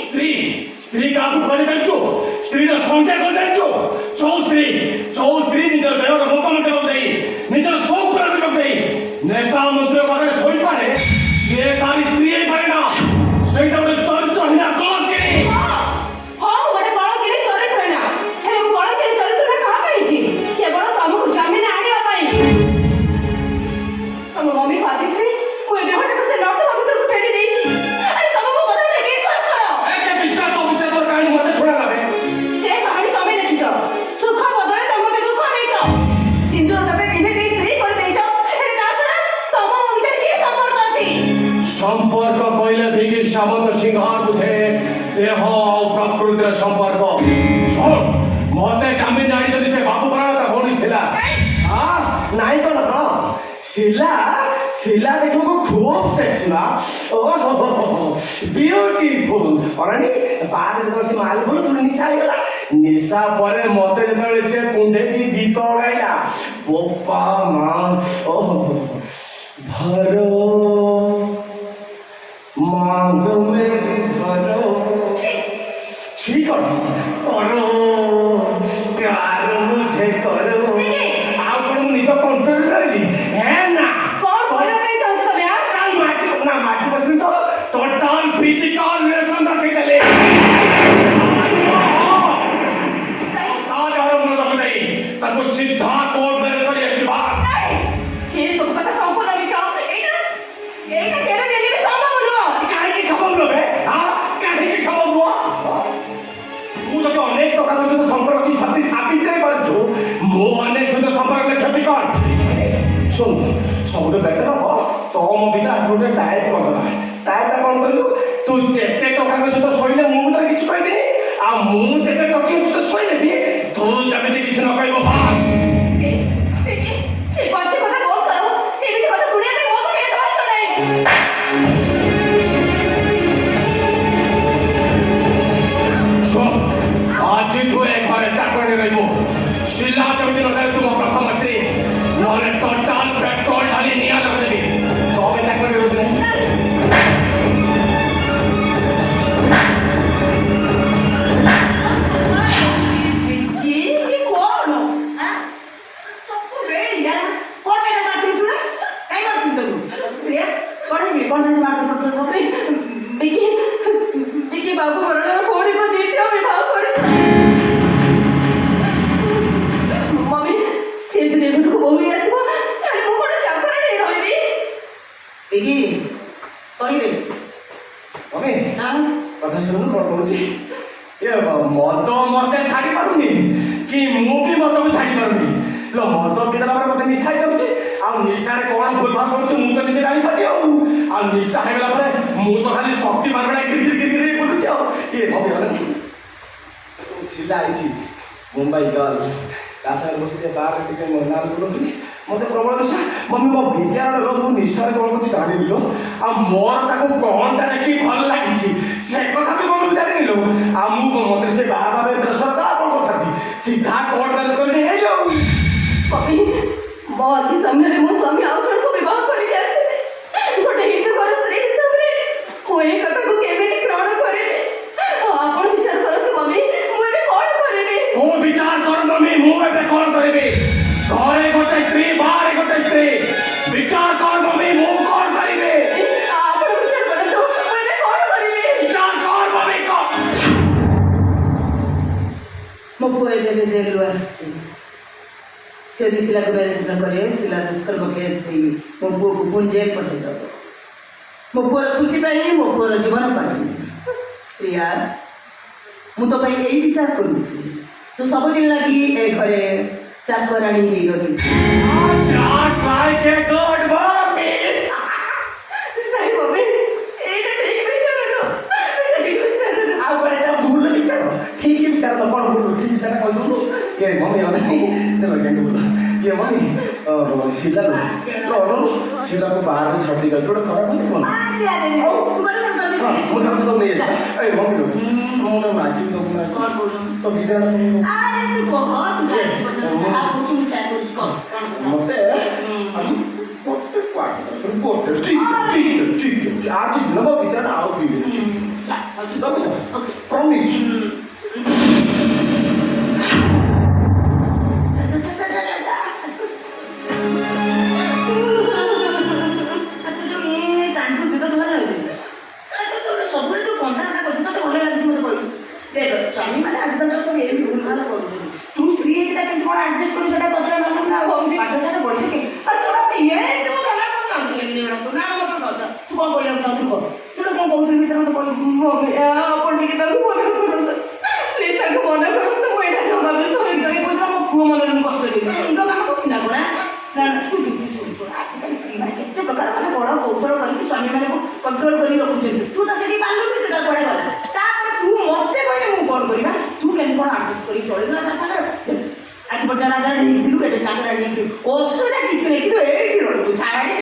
ସ୍ତ୍ରୀ ସ୍ତ୍ରୀ କାହାକୁ କରି ଜାଣିଛୁ? ସ୍ତ୍ରୀର ସଂଖ୍ୟା କ'ଣ ଜାଣିଛୁ? ଯୋଉ ସ୍ତ୍ରୀ ନିଜର ଦେହର ରୋପଣ କରିବାକୁ ଦେଇ ନିଜର ସୌକ ପୂରଣ କରିବାକୁ ଦେଇ ନେତା ମନ୍ତ୍ରୀ ଘରେ ଶୋଇପାରେ, ସିଏ ତାରି ସ୍ତ୍ରୀ ହେଇପାରେ ନା। ସେଇଟା ଗୋଟେ ଚରିତ୍ରହୀନ କଳଙ୍କିଣୀ। ହଁ ଗୋଟେ କଳଙ୍କିଣୀ ଚରିତ୍ରହୀନ। ହେଲେ ମୁଁ କଳଙ୍କିଣୀ ଚରିତ୍ରହୀନ କାହା ପାଇଁ ହେଇଛି? କେବଳ ତମକୁ ଜାମିନ ଆଣିବା ପାଇଁ। ତମ ମମି ପାତିଶ୍ରୀ ମୁଁ ଏ ଦେହଟାକୁ ସେ ନଟୁଆ ଭିତରକୁ ଫେରି ଦେଇଛି। ଆରେ ତମ ମୋ କଥାଟା ବିଶ୍ୱାସ କର। ସେ ବିଶ୍ୱାସ ଅବିଶ୍ୱାସର କାହାଣୀ ମୋତେ ଶୁଣାଲାବେ। ସେ କାହାଣୀ ତମେ ଲେଖିଛ। ସୁଖ ବଦଳରେ ତମକୁ ଦୁଃଖ ଦେଇଛ। ସିନ୍ଦୁର ଟୋପେ ପିନ୍ଧେଇ ଦେଇ ସ୍ତ୍ରୀ କରିଦେଇଛ। ହେଲେ ତା ଛଡା ତମ ମୋ ଭିତରେ କି ସମ୍ପର୍କ ଅଛି? সম্পর্ক কইলে দেখি সামন্ত সিংহার বুঝে দেহ ও প্রকৃতির সম্পর্ক। শোন মতে জামিন আনি যদি সে বাবু বড় তা ভৌণী শিলা নাই কোন শিলা শিলা দেখবো খুব সেক্সি না। ও বিউটিফুল অরানি বারে যেতବେଳେ সে মাল বলো তুমি নিশা হইগলা। নিশা পরে মতে যেতବେଳେ সে কুণ্ঢেকি গীত গাইলা বোপা মা ও ধরো मांग मेरी धरो ठीक करो प्यार मुझे करो। आप मुझे निज कंट्रोल करली है ना कौन बोलो पे चाहते हो यार? काल माटी बसनी तो टोटल फिजिकल रिलेशन रखी देले। आज और मुझे तो नहीं तब सीधा कोर्ट में सॉरी शिवास ये सब पता संपूर्ण विचार एटा केरे बेली में संभव नुह। काहे संभव नुहे? हाँ काहे संभव नुह? तू तो अनेक टका सहित संपर्क की शक्ति साबित नहीं पारछु मो अनेक सहित संपर्क क्षति कर। सुन सब बेटर हो तो मो भीतर गोटे डाएट करदला। डाएट कौन कहलु तू जेते टका सहित शोइले मु भीतर किछ कहबिनी आ मु जेते टका सहित शोइले भी तू जमिति किछ न कहबो बात। ए बात কথা बोल करो एबी কথা सुनिया पे वो के डर चले। आज तू एक घरे चाकरी रहिबो शिला जमिति नगरे तू प्रथम स्त्री नरे टोटल पेट्रोल ढाली निया लगदेबी तो बे चाकरी रहबो ये कौन हां सबको रेडी यार कौन मेरा बात सुन काय बात सुन तू से कौन है बात कर बिकी बाबू वरण कोड़ी को देते हो विवाह करे। मम्मी से जो देखो को बोली आसीबो ताले मो कोन चाकर नहीं रहबी। बिकी करी रे मम्मी हां कथा सुन कोन कहूची ये मद मते छाड़ी पारुनी कि मु भी मद को छाड़ी पारुनी लो मद पिला पर मते निशा जाउची आ निशा रे कोन भूल भाग करूछु मु तो निजे जानि पाटी आ निशा हेला पर मु तो खाली शक्ति मारबेला गिर बोलुछ ये मम्मी वाला तो सिला आइची मुंबई गर्ल कासा बसिते बाहर टिके मनाल बोलुथि मते प्रबल निशा मम्मी मो विद्यालय रो तू निशा रे कोन कुछ जानि लिलो आ मोर ताको कोनटा देखि भल लागिची से कथा भी मम्मी जानि लिलो आ मु मते से बाबा रे प्रेशर का कोन कथा सीधा कोर्ट में करनी है यो कभी बहुत ही सामने रे मो स्वामी आउछन को विवाह करि आसे गोटे हिंदू घर स्त्री हिसाब रे कोई कथा को केबे नि ग्रहण करे। आपण विचार करो तो मम्मी मु एबे कोन करबे? ओ विचार कर मम्मी मु एबे कोन करबे? घरे गोटे स्त्री बाहर गोटे स्त्री विचार कर मम्मी मु कोन करबे? आपण विचार करो तो मु एबे कोन करबे? विचार कर मम्मी को मो पुए एबे जेल आसी से दिसिला को बेरेस न करे सिला दुष्कर्म केस थी मो पुओ को पुन जेल पठे दो मो पुओर खुशी पाई मो पुओर जीवन पाई यार मु तो भाई यही विचार करूची तो सब दिन लगी ए घरे चाकराणी ही गई ट्राई के गुड मम्मी नहीं मम्मी एटा ठीक विचार नो ठीक विचार नो आ बड़ा भूल विचार ठीक विचार न कोन भूल ठीक विचार कह दू ये मम्मी वाला नहीं चलो क्या बोल ये मम्मी सीधा लो सीधा को बाहर में छड़ी गई थोड़ा खराब है कौन अरे तू कर ना हां मुझे तो नहीं है ए मम्मी लो मुझे माटी तो कौन बोल तो भीतर ना सुनो अरे तू बहुत गाड़ी बता आ कुछ नहीं शायद कुछ कौन मते हम कोटे क्वार्टर ठीक आज दिला मग विचार आव पिले ओके प्रॉमिस ସ୍ୱାମୀ ମାନେ ଆଜିକାଲି ତ ସବୁ ଏମିତି ଭୁଲ ଭାଲ କରୁଛନ୍ତି ତୁ ସ୍ତ୍ରୀ ହେଇକି କେମିତି କ'ଣ ଆଡ଼ଜଷ୍ଟ କରୁ ସେଟା ତତେ ମାନୁ ନା ପାଠଶାଠ ପଢ଼ିଛି ଆରେ ତୁ ଏମିତି ମୁଁ ଧରା କରୁନାହାନ୍ତି ନା ମତେ ସଜା ତୁ କ'ଣ କହିବାକୁ ଚାହୁଁଛୁ କହ ତୁ କ'ଣ କହୁଥିଲୁ ଭିତରେ ମତେ ଆପଣ ଟିକେ ତାକୁ ମନେ କରନ୍ତୁ ପ୍ଲିଜ୍ ତାକୁ ମନେ କରନ୍ତୁ ମୁଁ ଏଇଟା ସମାବେଶ ହୋଇପାରିବି କହୁଥିଲା ମୋ ପୁଅ ମନରେ ମୁଁ କଷ୍ଟ ଦେବି ମୁଣ୍ଡ କାମ କରୁଛି ନା କ'ଣ ତୁ ଆଜିକାଲି ସ୍ତ୍ରୀମାନେ କେତେ ପ୍ରକାର ମାନେ ବଡ଼ କୌଶଳ କରିକି ସ୍ୱାମୀମାନଙ୍କୁ କଣ୍ଟ୍ରୋଲ କରି ରଖୁଛନ୍ତି ତୁ ତ ସେଠି ପାରିଲୁନି ସେ ତାର କୁଆଡ଼େ ଗଲା ତାପରେ ତୁ ମୋତେ କହିଲେ ମୁଁ କ'ଣ କରିବା ତୁ କେମିତି କ'ଣ ଆଡ଼ଜଷ୍ଟ କରି ଚଳିବୁ ନା ତା ସାଙ୍ଗରେ ଆଜି ପର୍ଯ୍ୟନ୍ତ ରାଜା ନେଇଥିଲୁ ଏବେ ଚାକରା ନେଇଥିଲୁ ଅସୁବିଧା କିଛି ନାହିଁ କିନ୍ତୁ ଏଇଠି ରହିବୁ ଛାଡ଼ି